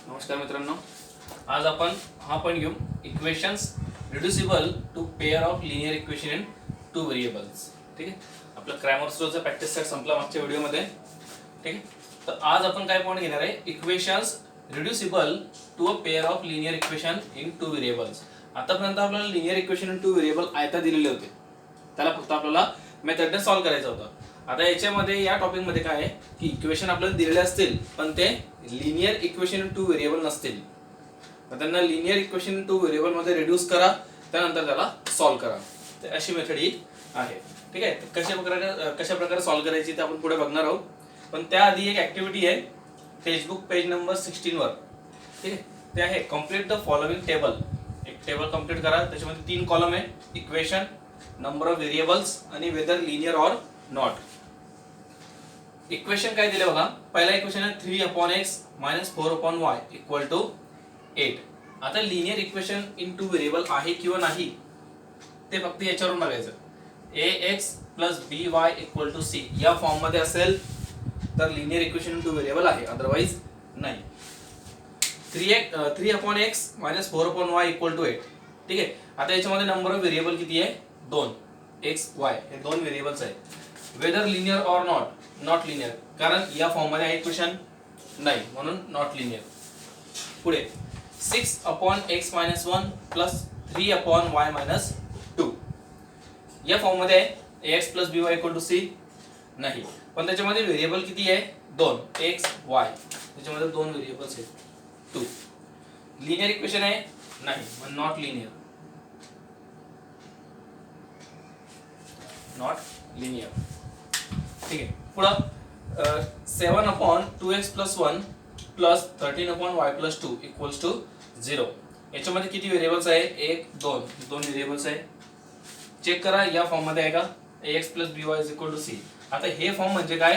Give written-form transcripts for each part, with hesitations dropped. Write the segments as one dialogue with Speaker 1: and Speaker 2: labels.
Speaker 1: नमस्कार मित्रांनो, आज आपण हा पण घेऊ equations reducible to pair of linear equation in two variables. ठीक आहे, आपला क्रॅमर्स रोजचा प्रॅक्टिस सेट संपला मागच्या व्हिडिओमध्ये. ठीक आहे, तर आज आपण काय पॉईंट घेणार आहे, equations reducible to a pair of linear equation in two variables. आतापर्यंत आपल्याला linear equation in two variable आयता दिलेले होते, त्याला फक्त आपल्याला मेथडने सॉल्व्ह करायचं होतं. आता याच्यामध्ये या टॉपिक मध्ये काय आहे की इक्वेशन आपल्याला दिलेले असतील पण ते linear equation in two variable नसतील, तर त्यांना linear equation in two variable मध्ये रिड्यूस करा, त्यानंतर त्याला सॉल्व्ह करा. तर अशी मेथड ही आहे. ठीक आहे, कशा प्रकारे सॉल्व्ह करायची ते आपण पुढे बघणार आहोत. पण त्याआधी एक ऍक्टिव्हिटी आहे फेसबुक पेज नंबर 16 वर. ठीक आहे, ते आहे कम्प्लीट द फॉलोइंग टेबल. एक टेबल कम्प्लीट करा, त्याच्यामध्ये 3 कॉलम आहे, इक्वेशन, नंबर ऑफ व्हेरिएबल्स आणि whether linear or not. Equation काय दिले बघा, पहिला इक्वेशन आहे 3/x - 4/y = 8. आता linear equation in two variable आहे किंवा नाही ते फक्त याच्यावरून बघायचं. ax + by = c या फॉर्म मध्ये असेल तर linear equation in two variable आहे, अदरवाइज नाही. 3/x - 4/y = 8. ठीक आहे, आता याच्यामध्ये नंबर ऑफ व्हेरिएबल किती आहे, 2. x y हे 2 व्हेरिएबल्स आहेत. Whether linear or not linear, कारण या फॉर्म मध्ये आहे इक्वेशन नाही, म्हणून नॉट लिनियर. पुढे 6/x - 1 + 3/y - 2 या फॉर्म मध्ये आहे ax + by = c नाही, पण त्याच्यामध्ये व्हेरिएबल किती आहे, 2 x y, त्याच्यामध्ये 2 व्हेरिएबल्स आहेत 2. लिनियर इक्वेशन आहे नाही, मग नॉट लिनियर. ठीक आहे, पुढं 7/2x + 1 + 13/y + 2 = 0. याच्यामध्ये किती व्हेरिएबल्स आहे, 1 2 2 व्हेरिएबल्स आहे. चेक करा या फॉर्म मध्ये आहे का, ax + by = c. आता हे फॉर्म म्हणजे काय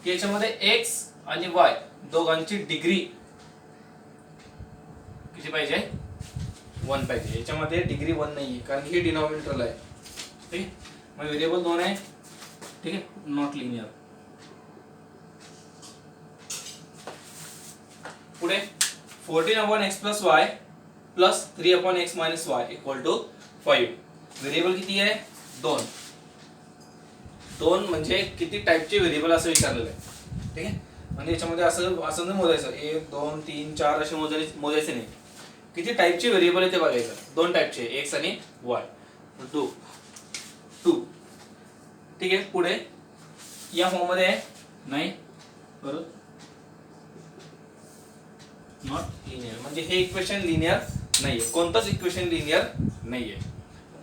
Speaker 1: की याच्यामध्ये x आणि y दोघांची डिग्री किती पाहिजे, 1 पाहिजे. याच्यामध्ये डिग्री 1 नाहीये, कारण हे डिनॉमिनेटरला आहे. ठीक आहे, मग व्हेरिएबल 2 आहे. ठीक आहे, नॉट लिनियर. पुढे 14/x + y + 3/x - y = 5. Variable किती आहे, 2. 2 म्हणजे किती टाइपचे व्हेरिएबल असं विचारलेलं आहे. ठीक आहे, म्हणजे याच्यामध्ये असं नाही मोजायचं 1 2 3 4 असे मोजायचे नाही. किती टाइपचे व्हेरिएबल आहे ते बघायचं. 2 टाइपचे, x आणि y. 2. ठीक आहे, पुढे या फॉर्म मध्ये आहे नाही, बरोबर, नॉट लिनियर. म्हणजे हे इक्वेशन लिनियर नाहीये, कोणतंच इक्वेशन लिनियर नाहीये.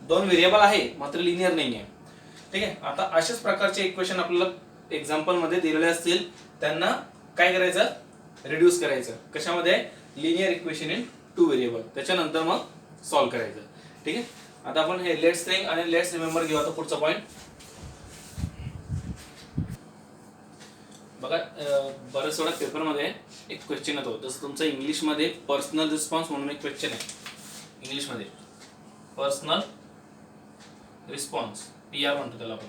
Speaker 1: 2 व्हेरिएबल आहे मात्र लिनियर नाहीये. ठीक आहे, आता अशाच प्रकारचे इक्वेशन आपल्याला एक्झाम्पल मध्ये दिलेले असतील, त्यांना काय करायचं, रिड्यूस करायचं. कशामध्ये, linear equation in two variable. त्याच्यानंतर मग सॉल्व्ह करायचं. ठीक आहे, आता आपण हे लेट्स थिंक आणि लेट्स रिमेंबर घेऊ. आता पुढचा पॉइंट बघा, बरेच वेळा पेपर मध्ये एक क्वेश्चन येतो, जसं तुमचं इंग्लिश मध्ये पर्सनल रिस्पॉन्स म्हणून एक क्वेश्चन आहे. इंग्लिश मध्ये पर्सनल रिस्पॉन्स, PR म्हणतो त्याला आपण.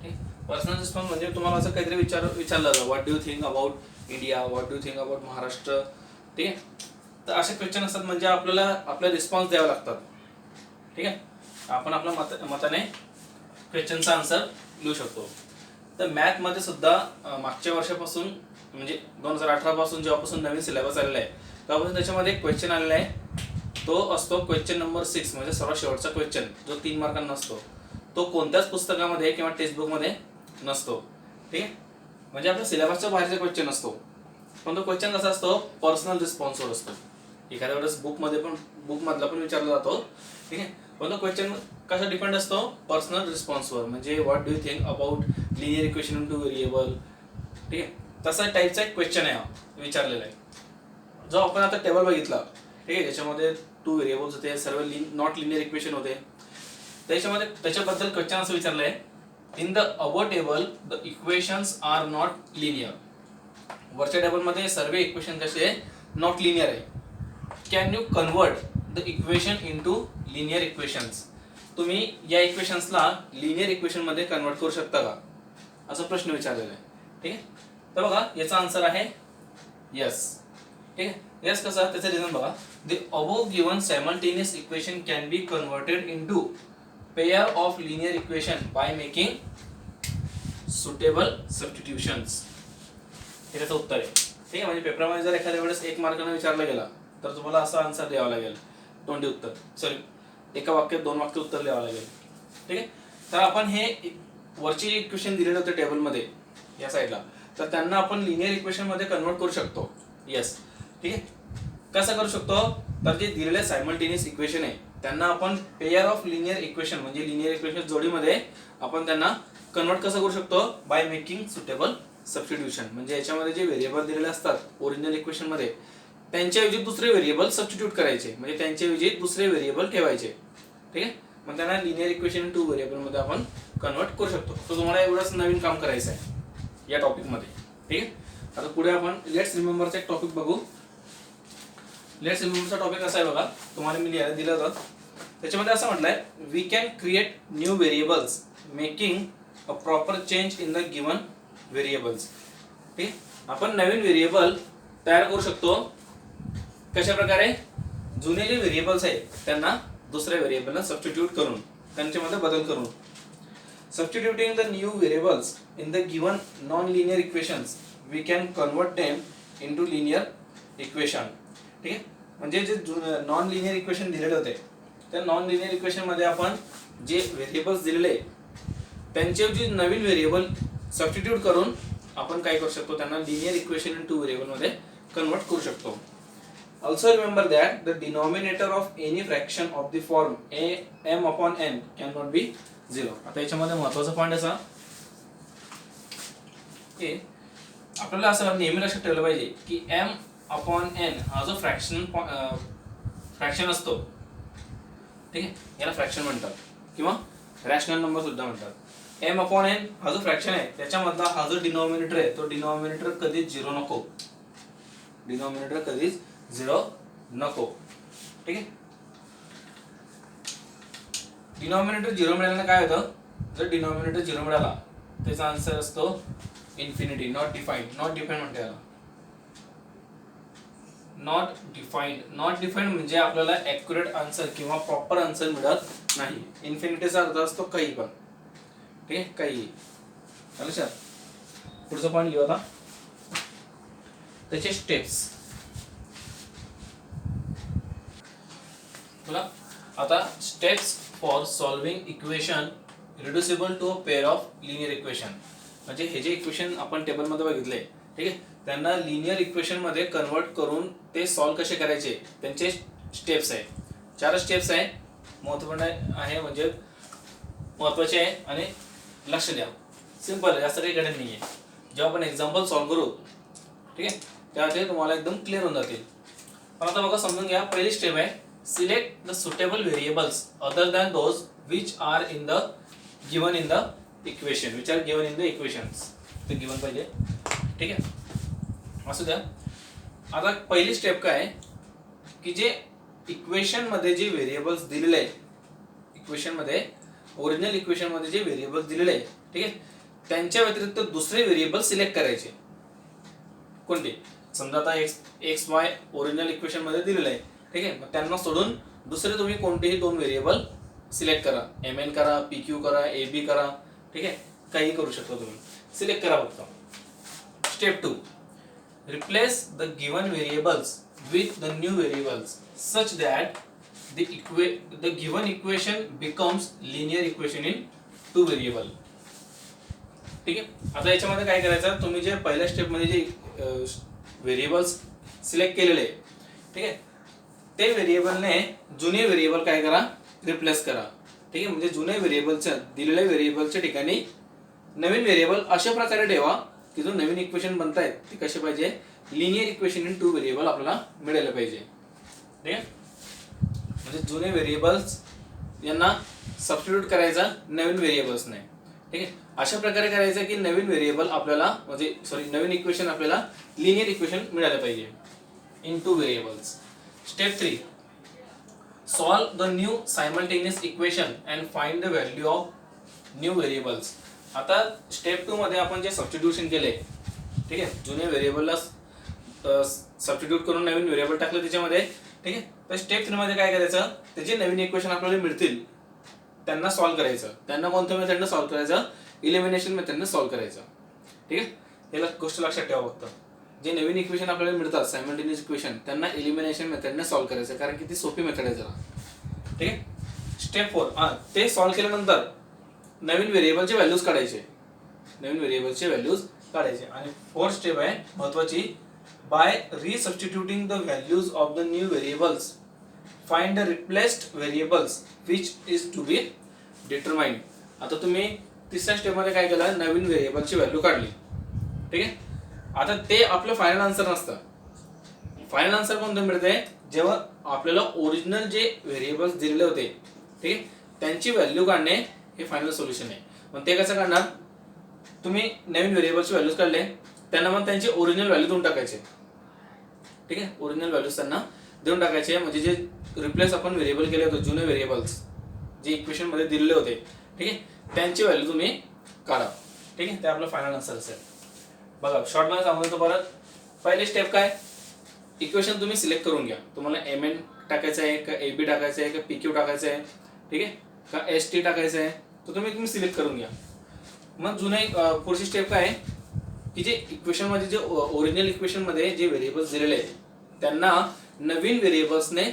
Speaker 1: ठीक, पर्सनल रिस्पॉन्स म्हणजे तुम्हाला असं काहीतरी विचारलं जातं, what do you think about India, what do you think about Maharashtra. ठीक आहे, तर असे क्वेश्चन असतात, म्हणजे आपल्याला आपले रिस्पॉन्स द्यावे लागतात. ठीक आहे, आपण आपल्या मताने क्वेश्चनचा आन्सर लिहू शकतो. तर मॅथ मध्ये सुद्धा मागच्या वर्षापासून म्हणजे 2018 पासून जेव्हापासून नवीन सिलेबस आलेला आहे तेव्हापासून त्याच्यामध्ये एक क्वेश्चन आलेला आहे. तो असतो क्वेश्चन नंबर 6, म्हणजे सर्वात शेवटचा क्वेश्चन जो 3 मार्कांना असतो. तो कोणत्याच पुस्तकामध्ये किंवा टेक्स्टबुक मध्ये नसतो. ठीक आहे, म्हणजे आपल्या सिलेबसच्या बाहेरचा क्वेश्चन असतो, पण तो क्वेश्चन कसा असतो, पर्सनल रिस्पॉन्सवर असतो. एखाद्या वेळेस बुक मधला पण विचारला जातो. ठीक आहे, पण तो क्वेश्चन कसा डिपेंड असतो, पर्सनल रिस्पॉन्सवर. म्हणजे what do you think about linear equation in two variable. ठीक आहे, तसा टाईपचा एक क्वेश्चन आहे विचारलेला आहे. जो आपण आता टेबल बघितला, ठीक आहे, त्याच्यामध्ये 2 व्हेरिएबल्स होते, सर्व नॉट लिनियर इक्वेशन होते. त्याच्यामध्ये त्याच्याबद्दल क्वेश्चन असं विचारलंय, in the above table the equations are not linear. वरच्या टेबल मध्ये सर्व इक्वेशन कसे नॉट लिनियर आहे. Can you convert the equation into linear equations. तुम्ही या इक्वेशन्सला लिनियर इक्वेशन मध्ये कन्वर्ट करू शकता का, असा प्रश्न विचारलेला आहे. ठीक आहे, तर बघा याचा आन्सर आहे यस. ठीक आहे. यस कसं त्याचं रिझन बघा. The above given simultaneous equation can be converted into pair of linear equation by making suitable substitutions. हे त्याचं उत्तर आहे. ठीक आहे. म्हणजे पेपरमध्ये जर एखाद्या वेळेस 1 मार्काने विचारला गेला तर तुम्हाला असा आन्सर द्यावा लागेल, तोंडी उत्तर, सॉरी एका वाक्यात 2 वाक्य उत्तर द्यावं लागेल. ठीक आहे. तर आपण हे वरची इक्वेशन दिलेले होते टेबलमध्ये या साईडला, तर त्यांना आपण लिनियर इक्वेशन मध्ये कन्वर्ट करू शकतो. यस. ठीक आहे. कसं करू शकतो, तर जे दिलेले सायमल्टेनियस इक्वेशन आहे त्यांना आपण पेयर ऑफ लिनियर इक्वेशन म्हणजे लिनियर इक्वेशन जोडीमध्ये आपण त्यांना कन्वर्ट कसं करू शकतो, बाय मेकिंग सुटेबल सबस्टिट्यूशन. म्हणजे याच्यामध्ये जे व्हेरिएबल दिलेले असतात ओरिजिनल इक्वेशन मध्ये त्यांच्याऐवजी दुसरे व्हेरिएबल सबस्टिट्यूट करायचे, म्हणजे त्यांच्याऐवजी दुसरे व्हेरिएबल ठेवायचे. ठीक आहे. मग त्यांना लिनियर इक्वेशन 2 व्हेरिएबल मध्ये आपण कन्वर्ट करू शकतो. तर तुम्हाला एवढंच नवीन काम करायचं आहे या टॉपिक मध्ये. ठीक आहे. आता पुढे आपण लेट्स रिमेंबरचा एक टॉपिक बघू. लेट्स रिमेंबरचा टॉपिक असा आहे बघा, तुम्हाला मी लिहायला दिलं होतं. त्याच्यामध्ये असं म्हटलंय, we can create new variables making a proper change in the given variables. ठीक. आपण नवीन व्हेरिएबल तयार करू शकतो. कशा प्रकारे, जुने जे व्हेरिएबल्स आहेत त्यांना दुसऱ्या व्हेरिएबलला सबस्टिट्यूट करून, त्यांच्यामध्ये बदल करून. Substituting the new variables in the given non linear equations we can convert them into linear equation. ठीक आहे. म्हणजे जे नॉन लिनियर इक्वेशन दिलेले होते त्या नॉन लिनियर इक्वेशन मध्ये आपण जे व्हेरिएबल्स दिलेले त्यांचे जे नवीन व्हेरिएबल सबस्टिट्यूट करून आपण काय करू शकतो, त्यांना लिनियर इक्वेशन इन 2 व्हेरिएबल मध्ये कन्वर्ट करू शकतो. Also remember that the denominator of any fraction of the form m upon n cannot be 0. आता याच्यामध्ये महत्त्वाचा पॉइंट असा की आपल्याला असं नेहमी लक्षात ठेवलं पाहिजे की m upon n हा जो फ्रॅक्शन असतो, ठीक आहे, याला फ्रॅक्शन म्हणतात किंवा रॅशनल नंबर सुद्धा म्हणतात. m upon n हा जो फ्रॅक्शन आहे त्याच्यामधला हा जो डिनॉमिनेटर आहे तो डिनॉमिनेटर कधीच 0 नको. डिनॉमिनेटर कधीच 0 नको. ठीक आहे. डिनॉमिनेटर 0 मिळाल्याने काय होतं, जर डिनॉमिनेटर 0 मिळाला त्याचा आन्सर असतो infinity. Not defined. Not defined म्हणते याला. Not defined. नॉट डिफाइंड म्हणजे आपल्याला ॲक्युरेट आन्सर किंवा प्रॉपर आन्सर मिळत नाही. इन्फिनिटीचा अर्थ असतो काही पण. ठीक आहे, काही. लक्षात. पुढचा पॉईंट घेऊ आता. त्याचे स्टेप्स बघा. आता steps for solving equation reducible to a pair of linear equation. म्हणजे हे जे इक्वेशन आपण टेबलमध्ये बघितले, ठीक आहे, त्यांना लिनियर इक्वेशन मध्ये कन्वर्ट करून ते सॉल्व कसे करायचे त्यांचे स्टेप्स आहे. 4 स्टेप्स आहे. महत्त्वपूर्ण आहे म्हणजे महत्त्वाचे आहे आणि लक्ष द्या. सिंपल आहे, जास्त काही गणित नाही आहे. जेव्हा आपण एक्झाम्पल सॉल्व करू, ठीक आहे, तेव्हा ते तुम्हाला एकदम क्लिअर होऊन जातील. पण आता बघा समजून घ्या. पहिली स्टेप आहे select the suitable variables other than those which are in the given in the equation. Which are given in the equations. ते गिवन पाहिजे. ठीक आहे, असू द्या. आता पहिली स्टेप काय आहे की जे इक्वेशन मध्ये जे व्हेरिएबल्स दिलेले आहेत, इक्वेशन मध्ये ओरिजिनल इक्वेशन मध्ये जे व्हेरिएबल्स दिलेले आहेत, ठीक आहे, त्यांच्या व्यतिरिक्त दुसरे व्हेरिएबल सिलेक्ट करायचे. कोणते? समजा आता एक्स वाय ओरिजिनल इक्वेशन मध्ये दिलेलं आहे, ठीक आहे, मग त्यांना सोडून दुसरे तुम्ही कोणतेही 2 व्हेरिएबल सिलेक्ट करा. mn करा, pq करा, ab करा, ठीक आहे, काही करू शकता तुम्ही. सिलेक्ट करा फक्त. Step 2 replace the given variables with the new variables such that the given equation becomes linear equation in 2 variable. ठीक आहे. आता याच्यामध्ये काय करायचं, तुम्ही जे पहिल्या स्टेप मध्ये जे व्हेरिएबल्स सिलेक्ट केलेले, ठीक आहे, ते व्हेरिएबलने जुने व्हेरिएबल काय करा, रिप्लेस करा. ठीक आहे. म्हणजे जुने व्हेरिएबलच्या दिलेल्या व्हेरिएबलच्या ठिकाणी नवीन व्हेरिएबल अशा प्रकारे ठेवा की जो नवीन इक्वेशन बनतायत ते कसे पाहिजे, लिनियर इक्वेशन इन 2 व्हेरिएबल आपल्याला मिळायला पाहिजे. ठीक आहे. म्हणजे जुने व्हेरिएबल्स यांना सबस्टिट्यूट करायचा नवीन व्हेरिएबल्स नाही. ठीक आहे. अशा प्रकारे करायचं की नवीन व्हेरिएबल आपल्याला म्हणजे नवीन इक्वेशन आपल्याला लिनियर इक्वेशन मिळालं पाहिजे in 2 variables. Step 3 solve the new simultaneous equation and find the value of new variables. आता स्टेप 2 मध्ये आपण जे सबस्टिट्यूशन केले, ठीक आहे, जुने व्हेरिएबलला सबस्टिट्यूट करून नवीन व्हेरिएबल टाकलं त्याच्यामध्ये, ठीक आहे. तर स्टेप 3 मध्ये काय करायचं, ते जे नवीन इक्वेशन आपल्याला मिळतील त्यांना सॉल्व्ह करायचं. त्यांना कोणत्या मेथडने सॉल्व्ह करायचं, इलिमिनेशन मेथडने सॉल्व्ह करायचं, ठीक आहे. याला गोष्ट लक्षात ठेवा फक्त, जे नवीन इक्वेशन आपल्याला मिळतात सायमल्टेनियस इक्वेशन त्यांना इलिमिनेशन मेथडने सॉल्व्ह करायचं, कारण की ती सोपी मेथड आहे जरा, ठीक आहे. स्टेप 4 ते सॉल्व्ह केल्यानंतर नवीन व्हेरिएबलचे व्हॅल्यूज काढायचे, नवीन व्हेरिएबलचे व्हॅल्यूज काढायचे. आणि 4th स्टेप आहे महत्वाची, by resubstituting the values of the new variables find the replaced variables which is to be determined. आता तुम्ही तिसऱ्या स्टेप मध्ये काय केलं, नवीन व्हेरिएबलची व्हॅल्यू काढली, ठीक आहे. आता ते आपलं फायनल आन्सर नसतं. फायनल आन्सर कोणतं मिळते, जेव्हा आपल्याला ओरिजिनल जे व्हेरिएबल्स दिलेले होते, ठीक आहे, त्यांची व्हॅल्यू काढणे हे फायनल सोल्युशन आहे. मग ते कसं काढणार, तुम्ही नवीन व्हेरिएबल्सचे व्हॅल्यूज काढले, त्यांना मग त्यांची ओरिजिनल व्हॅल्यू देऊन टाकायचे, ठीक आहे. ओरिजिनल व्हॅल्यूज त्यांना देऊन टाकायचे, म्हणजे जे रिप्लेस आपण व्हेरिएबल केले होते, जुने व्हेरिएबल्स जे इक्वेशन मध्ये दिलेले होते, ठीक आहे, त्यांची व्हॅल्यू तुम्ही काढा, ठीक आहे. ते आपलं फायनल आन्सर असेल. बघा शॉर्ट मध्ये सांगतो परत, पहिली स्टेप काय, इक्वेशन तुम्ही सिलेक्ट करून घ्या. तुम्हाला MN टाकायचं आहे का AB टाकायचं आहे का PQ टाकायचं आहे, ठीक आहे, का ST टाकायचं आहे, तर तुम्ही सिलेक्ट करून घ्या. मग पुढची स्टेप काय आहे की जे इक्वेशन मध्ये जे ओरिजिनल इक्वेशन मध्ये जे व्हेरिएबल्स दिलेले आहेत त्यांना नवीन व्हेरिएबल्सने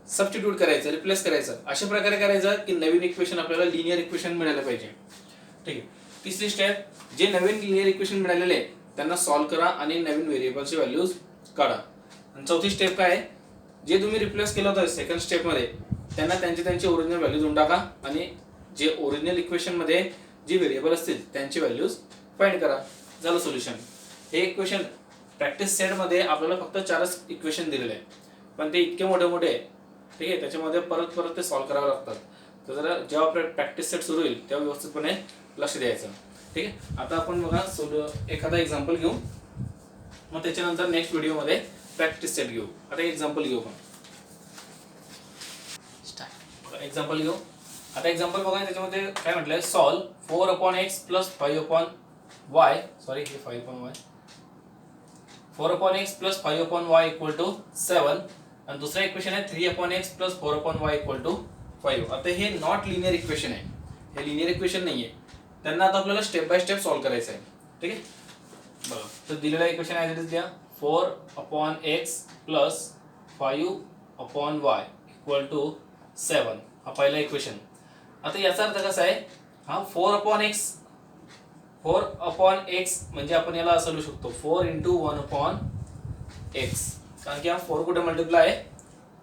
Speaker 1: सबस्टिट्यूट करायचं, रिप्लेस करायचं. अशा प्रकारे करायचं की नवीन इक्वेशन आपल्याला लिनियर इक्वेशन मिळायला पाहिजे, ठीक आहे. तिसरी स्टेप, जे नवीन लिनियर इक्वेशन मिळालेले आहे त्यांना सॉल्व्ह करा आणि नवीन व्हेरिएबलचे व्हॅल्यूज काढा. आणि चौथी स्टेप काय आहे, जे तुम्ही रिप्लेस केलं होतं सेकंड स्टेप मध्ये त्यांना त्यांची ओरिजिनल व्हॅल्यू देऊन टाका आणि जे ओरिजिनल इक्वेशन मध्ये जे व्हेरिएबल असतील त्यांची व्हॅल्यूज फाइंड करा. झालं सोल्युशन. हे इक्वेशन प्रॅक्टिस सेट मध्ये आपल्याला फक्त 4च इक्वेशन दिलेले आहे, पण ते इतके मोठे मोठे आहे, ठीक आहे, त्याच्यामध्ये परत ते सॉल्व्ह करावे लागतात. तर जरा जेव्हा प्रॅक्टिस सेट सुरू होईल तेव्हा व्यवस्थितपणे लक्ष द्यायचं, ठीक आहे. आता आपण बघा एखादा एक्झाम्पल घेऊ, मग त्याच्यानंतर नेक्स्ट व्हिडिओ मध्ये प्रॅक्टिस सेट घेऊ. आता एक्झाम्पल घेऊ आपण, एक्झाम्पल घेऊ. आता एक्झाम्पल बघा, त्याच्यामध्ये काय म्हटलंय, सॉल्व 4/x + 5/y, सॉरी हे 5/y, 4/x + 5/y = 7. आणि दुसरा इक्वेशन आहे 3/x + 4/y = 5. आता हे नॉट लिनियर इक्वेशन आहे, हे लिनियर इक्वेशन नाहीये. त्यांना आता आपल्याला स्टेप बाय स्टेप सॉल्व्ह करायचं आहे, ठीक आहे. बघा, तर दिलेला इक्वेशन आहे इट द्या 4/x + 5/y = 7. हा पहिला इक्वेशन. आता याचा अर्थ कसा आहे, हा 4/x म्हणजे आपण याला असं लिहू शकतो 4 × 1/x, कारण की हा 4 कुठे मल्टिप्लाय आहे,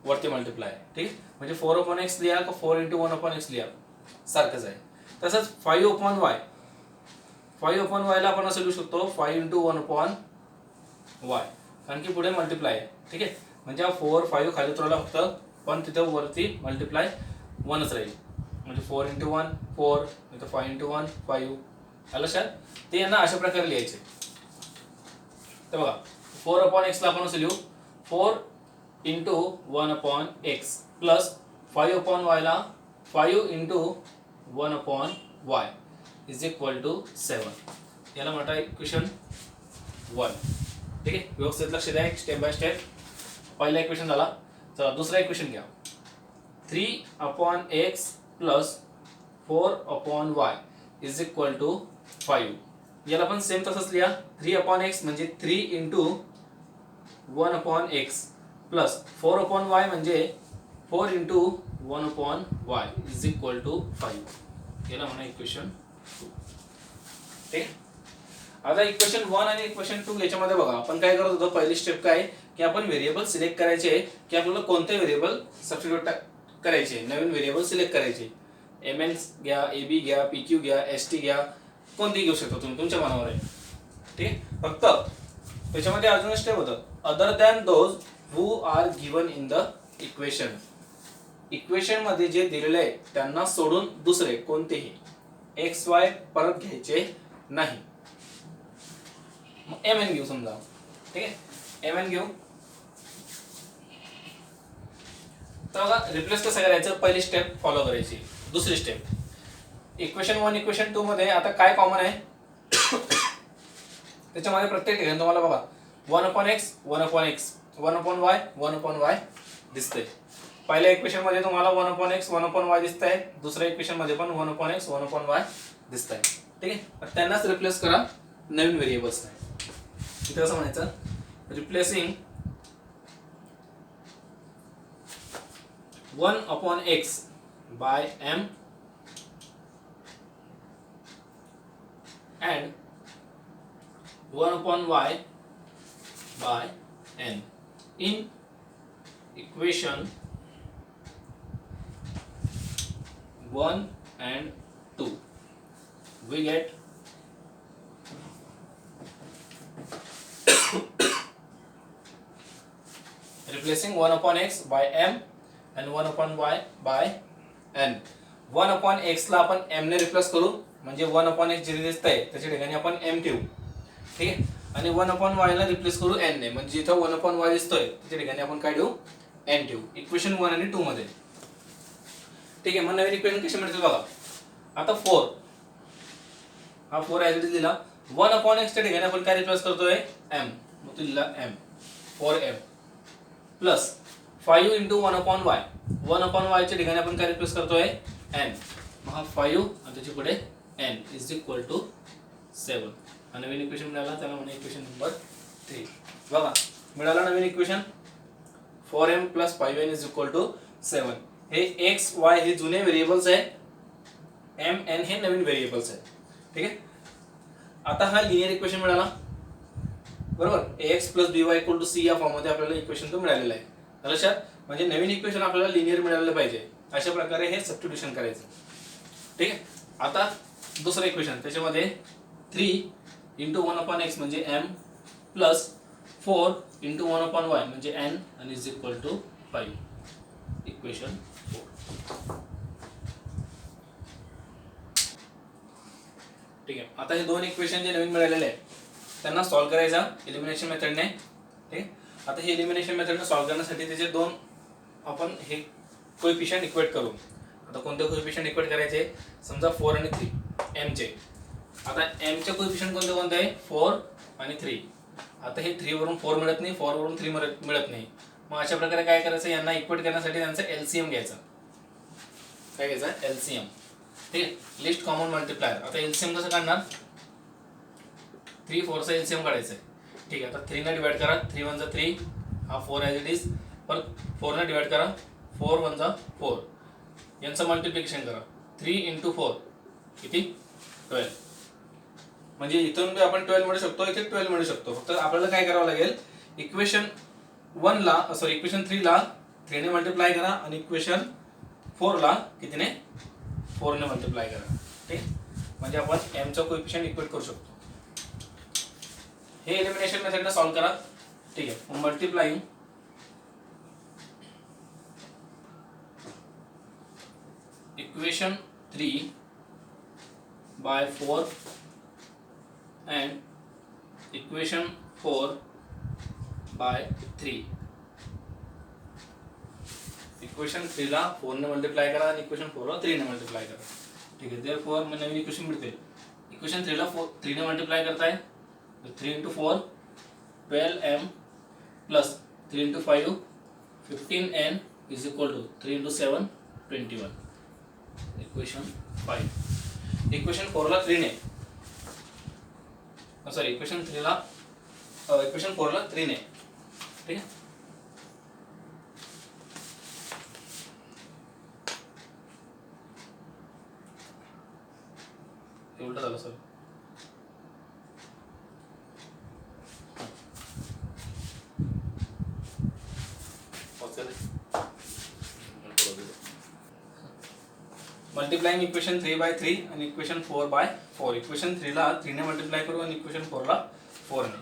Speaker 1: वरती मल्टिप्लाय आहे, ठीक आहे. म्हणजे 4/x लिहा का 4 × 1/x लिहा, सारखंच आहे. तसंच 5/y ला आपण असं लिहू शकतो 5 × 1/y, कारण की पुढे मल्टिप्लाय आहे, ठीक आहे. म्हणजे हा 4 5 खाली उतरवला फक्त, पण तिथं वरती मल्टिप्लाय 1च राहील. म्हणजे 4 × 1 4, नाही तर 5 × 1 5. आलं लक्षात. ते यांना अशा प्रकारे लिहायचे. तर बघा 4/x ला आपण असं लिहू 4 × 1/x + 5/y ला 5 × 1/y = 7. याला म्हणतात इक्वेशन 1, ठीक आहे. व्यवस्थित लक्ष द्या, स्टेप बाय स्टेप. पहिला इक्वेशन झाला. चला दुसरा इक्वेशन घ्या, 3/x + 4/y = 5. याला पण सेम तसंच लिहा, 3/x म्हणजे 3 × 1/x + 4/y म्हणजे 4 × 1/y = 5. याला म्हणा इक्वेशन 2, ठीक आहे. आता इक्वेशन 1 आणि इक्वेशन 2 याच्यामध्ये बघा आपण काय करत होतो, पहिली स्टेप काय की आपण व्हेरिएबल सिलेक्ट करायचे की आपल्याला कोणते व्हेरिएबल सबस्टिट्यूट करायचे, नवीन व्हेरिएबल सिलेक्ट करायचे. MN घ्या, AB घ्या, PQ घ्या, ST घ्या, कोणतेही घेऊ शकता तुम्ही, तुमच्या मनावर आहे, ठीक आहे. फक्त त्याच्यामध्ये अजून स्टेप होतं, other than those who are given in the equation. Equation मध्ये जे दिलेले आहे त्यांना सोडून दुसरे कोणतेही XY परत घ्यायचे नाही. मग MN घेऊ समजा, ठीक आहे. MN घेऊ. तर बघा रिप्लेस कसं करायचं, पहिली स्टेप फॉलो करायची. दुसरी स्टेप, इक्वेशन 1 इक्वेशन 2 मध्ये आता काय कॉमन आहे त्याच्यामध्ये प्रत्येक ठिकाणी तुम्हाला बघा 1 upon x 1 upon x 1 upon Y 1 upon Y दिसतंय. पहिल्या इक्वेशन मध्ये तुम्हाला 1 अपॉन एक्स 1 अपॉन वाय दिसतंय. दुसऱ्या इक्वेशन मध्ये पण 1 अपॉन एक्स 1 अपॉन वाय दिसतंय. ठीक आहे, त्यांनाच रिप्लेस करा नवीन व्हेरिएबल्स नाही. इथे कसं म्हणायचं, replacing 1 upon x by m and 1 upon y by n in equation 1 and 2 we get replacing 1 upon x by m and 1 upon y by n. 1 upon x ला आपण m ने रिप्लेस करू, म्हणजे 1 अपॉन एक्स जे दिसतंय त्याच्या ठिकाणी आपण m ठेवू. ठीक आहे, आणि 1 अपॉन y ला रिप्लेस करू n ने, म्हणजे जिथं 1 अपॉन y दिसतोय त्याच्या ठिकाणी आपण काय ठेवू, n ठेवू. इक्वेशन 1 आणि 2 मध्ये. ठीक आहे, मग नवीन इक्वेशन कशी मिळतील बघा. आता 4 हा 4 ऍज इट इज दिला. 1 अपॉन एक्स च्या ठिकाणी आपण काय रिप्लेस करतोय, m. मग तो दिला m 4m plus 5 into 1 upon y. 1 upon y च्या ठिकाणी आपण काय रिप्लेस करतोय, n. मग हा 5 आणि त्याच्या पुढे n इज इक्वल टू 7. हा नवीन इक्वेशन मिळाला, त्याला म्हणा इक्वेशन नंबर 3. बघा मिळाला नवीन equation 4m plus 5n is equal to 7. हे x y हे जुने व्हेरिएबल्स आहे, m n हे नवीन व्हेरिएबल्स आहे. ठीक आहे, आता हा लिनियर इक्वेशन मिळाला बरोबर. ax plus by equal to c या फॉर्म मध्ये आपल्याला इक्वेशन तो मिळालेला आहे. लक्षात, म्हणजे नवीन इक्वेशन आपल्याला लिनियर मिळालं पाहिजे, अशा प्रकारे हे सबस्टिट्यूशन करायचं. ठीक आहे, आता दुसरं इक्वेशन त्याच्यामध्ये 3 इंटू 1 अपॉन एक्स म्हणजे m plus 4 into 1 upon y म्हणजे n आणि इज इक्वल टू 5. इक्वेशन 4. ठीक आहे, आता हे दोन इक्वेशन जे नवीन मिळालेले आहेत त्यांना सॉल्व्ह करायचा एलिमिनेशन मेथडने. ठीक आहे, आता हे एलिमिनेशन मेथडने सॉल्व्ह करण्यासाठी त्याचे दोन आपण हे कोएफिशिएंट इक्वेट करू. आता कोणते कोएफिशिएंट इक्वेट करायचे, समजा 4 आणि 3 m चे. आता m चे कोएफिशिएंट कोणते कोणते आहे, 4 आणि 3. आता हे 3 वरून 4 मिळत नाही, 4 वरून 3 मिळत नाही. मग अशा प्रकारे काय करायचं, यांना इक्वेट करण्यासाठी त्यांचा एलसीएम घ्यायचा. काय घ्यायचा, एलसीएम. ठीक आहे, लिस्ट कॉमन मल्टिप्लायर. आता एलसीएम कसं काढणार, 3 4 चा एलसीएम काढायचा आहे. ठीक आहे, आता 3 ने डिवाइड करा, 3 1 जा 3, हा 4 ॲज इट इज. परत 4 ने डिवाइड करा, 4 1 जा 4. यांचं मल्टिप्लिकेशन करा, 3 इंटू 4 किती, 12. म्हणजे इथून आपण 12 मिळू शकतो, इथे 12 मिळू शकतो. फक्त आपल्याला काय करावं लागेल, इक्वेशन 1 ला सॉरी इक्वेशन 3 ला 3 ने मल्टिप्लाय करा आणि इक्वेशन 4 ला कितीने, 4 ने मल्टिप्लाय करा. ठीक, म्हणजे आपण m चा कोएफिशिएंट इक्वेट करू शकतो. हे एलिमिनेशन मेथडने सॉल्व्ह करा. ठीक आहे, multiplying equation 3 by 4 and equation 4 by 3. Equation 3 ला 4 ने मल्टिप्लाय करा आणि इक्वेशन 4 ला 3 ने मल्टिप्लाय करा. ठीक आहे, देयरफॉर मग नवीन इक्वेशन मिळते. इक्वेशन 3 ला 3 ने मल्टिप्लाय करताय, 3 into 4 12m plus 3 into 5 15n is equal to 3 into 7 21. Equation 5. Equation 4 ला 3 ने सॉरी इक्वेशन 3 ला इक्वेशन 4 ला 3 ने. ठीक आहे, उलट झालं सर. मल्टिप्लाइंग इक्वेशन 3 by 3 आणि इक्वेशन 4 by 4. इक्वेशन 3 ला 3 ने मल्टिप्लाय करू आणि इक्वेशन 4 ला 4 ने.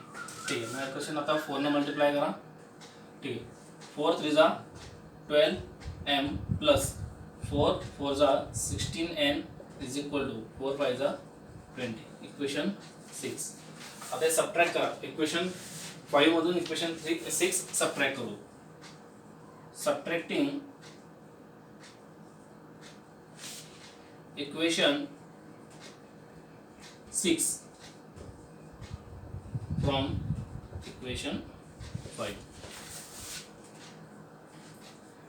Speaker 1: ठीक आहे, मग इक्वेशन आता 4 ने मल्टिप्लाय करा. ठीक आहे, 4 3 जा 12m प्लस 4 4 जा 16n इज इक्वल टू 4 5 जा 20. इक्वेशन 6. आता हे सबट्रॅक्ट करा. इक्वेशन 5 मधून इक्वेशन 6 सबट्रॅक्ट करू. Subtracting equation 6 from equation 5.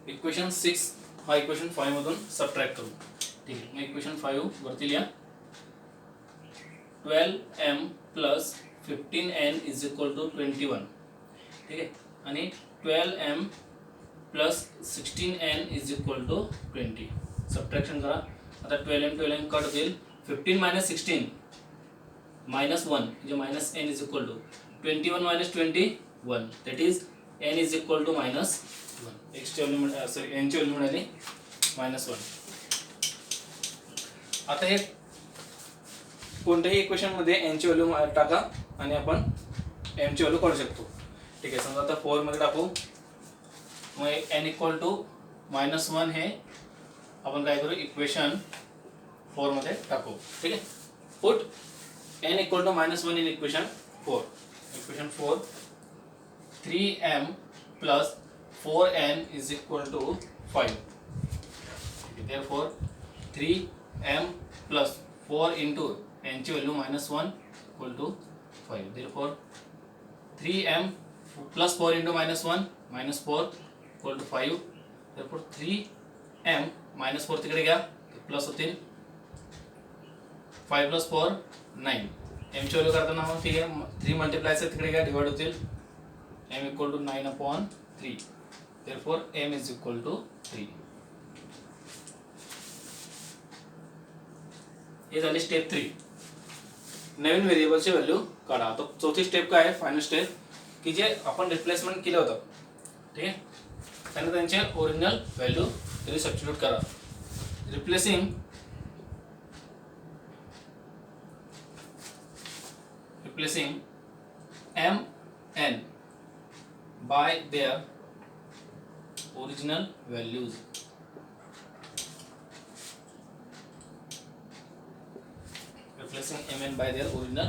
Speaker 1: Equation 6 हा इक्वेशन 5 मधून सबट्रॅक्ट करू. ठीक आहे, मग इक्वेशन 5 वरती लिहा. 12m plus 15n is equal to 21. ठीक आहे, आणि 12m plus 16n is equal to 20. Subtraction करा. आता 12m कट होतील. 15 मायनस 16 मायनस 1 म्हणजे minus n is equal to 21 minus 21, that is n is equal to minus 1. एक्सची व्हॅल्यू सॉरी n ची value मिळाली मायनस 1. आता हे कोणत्याही इक्वेशन मध्ये n ची व्हॅल्यू टाका आणि आपण m ची व्हॅल्यू काढू शकतो. ठीक आहे, समजा आता 4 मध्ये टाकू. मग n इक्वल टू मायनस 1 हे आपण काय करू, इक्वेशन 4 मध्ये टाकू. ठीक आहे, put n equal to minus 1 in equation 4. Equation 4 3m plus 4n is equal to 5. therefore 3m plus 4 into n ची value minus 1 equal to 5. therefore 3m plus 4 into minus 1 minus 4 equal to 5. therefore 3m minus 4 तिकडे घ्या, plus होतील 5 plus 4 9. m ची value करताना मग ठीक आहे 3 मल्टिप्लायच तिकडे घ्या, डिवाइड होतील m equal to 9/3. therefore m is equal to 3. हे झाली स्टेप 3. नवीन व्हेरिएबलची व्हॅल्यू काढा. आता चौथी स्टेप काय आहे, फायनल स्टेप, की जे आपण रिप्लेसमेंट केलं होतं. ठीक आहे, त्यांना त्यांचे ओरिजिनल व्हॅल्यू तरी सबस्टिट्यूट करा. Replacing m n by their original values. Replacing m n by their original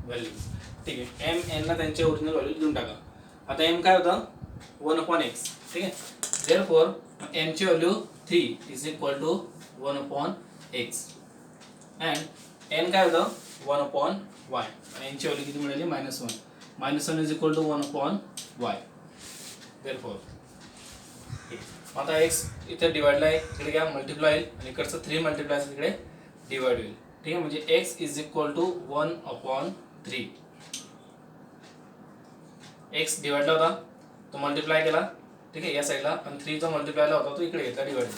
Speaker 1: values. ठीक आहे, m n ला त्यांचे ओरिजिनल व्हॅल्यू देऊन टाका. आता m काय होतं 1/x. ठीक आहे, therefore m ची value 3 is equal to 1/x and n काय होतं 1/y आणि n ची व्हॅल्यू किती मिळाली -1. -1 is equal to 1/y. therefore आता x इथे डिवाइडला आहे, इकडे घ्या मल्टिप्लाय आणि इकडचं 3 मल्टिप्लाय तिकडे डिवाइड होईल. ठीक आहे, म्हणजे x is equal to 1/3. x डिवाइडला होता तो मल्टिप्लाय केला. ठीक आहे, या साईडला, आणि 3 जो मल्टिप्लायला होता तो इकडे घेतला divide.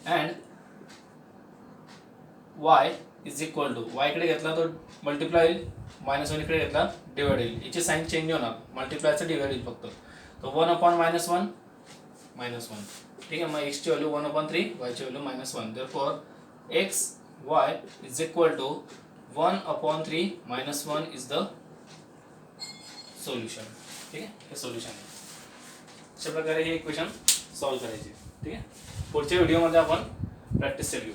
Speaker 1: And y is equal to y इकडे घेतला तो मल्टिप्लाय होईल, -1 इकडे घेतला डिवाइड होईल. याची साइन चेंज होणार, मल्टिप्लायचं डिवाइड होईल फक्त. तो 1/-1 -1. ठीक आहे, मग x ची व्हॅल्यू 1/3, y ची value -1. therefore x y is equal to 1/3 -1 is the solution. ठीक आहे, हे सोल्युशन आहे. अशा प्रकारे हे इक्वेशन सॉल्व्ह करायचे. ठीक आहे, पुढच्या व्हिडिओमध्ये आपण प्रॅक्टिस करू.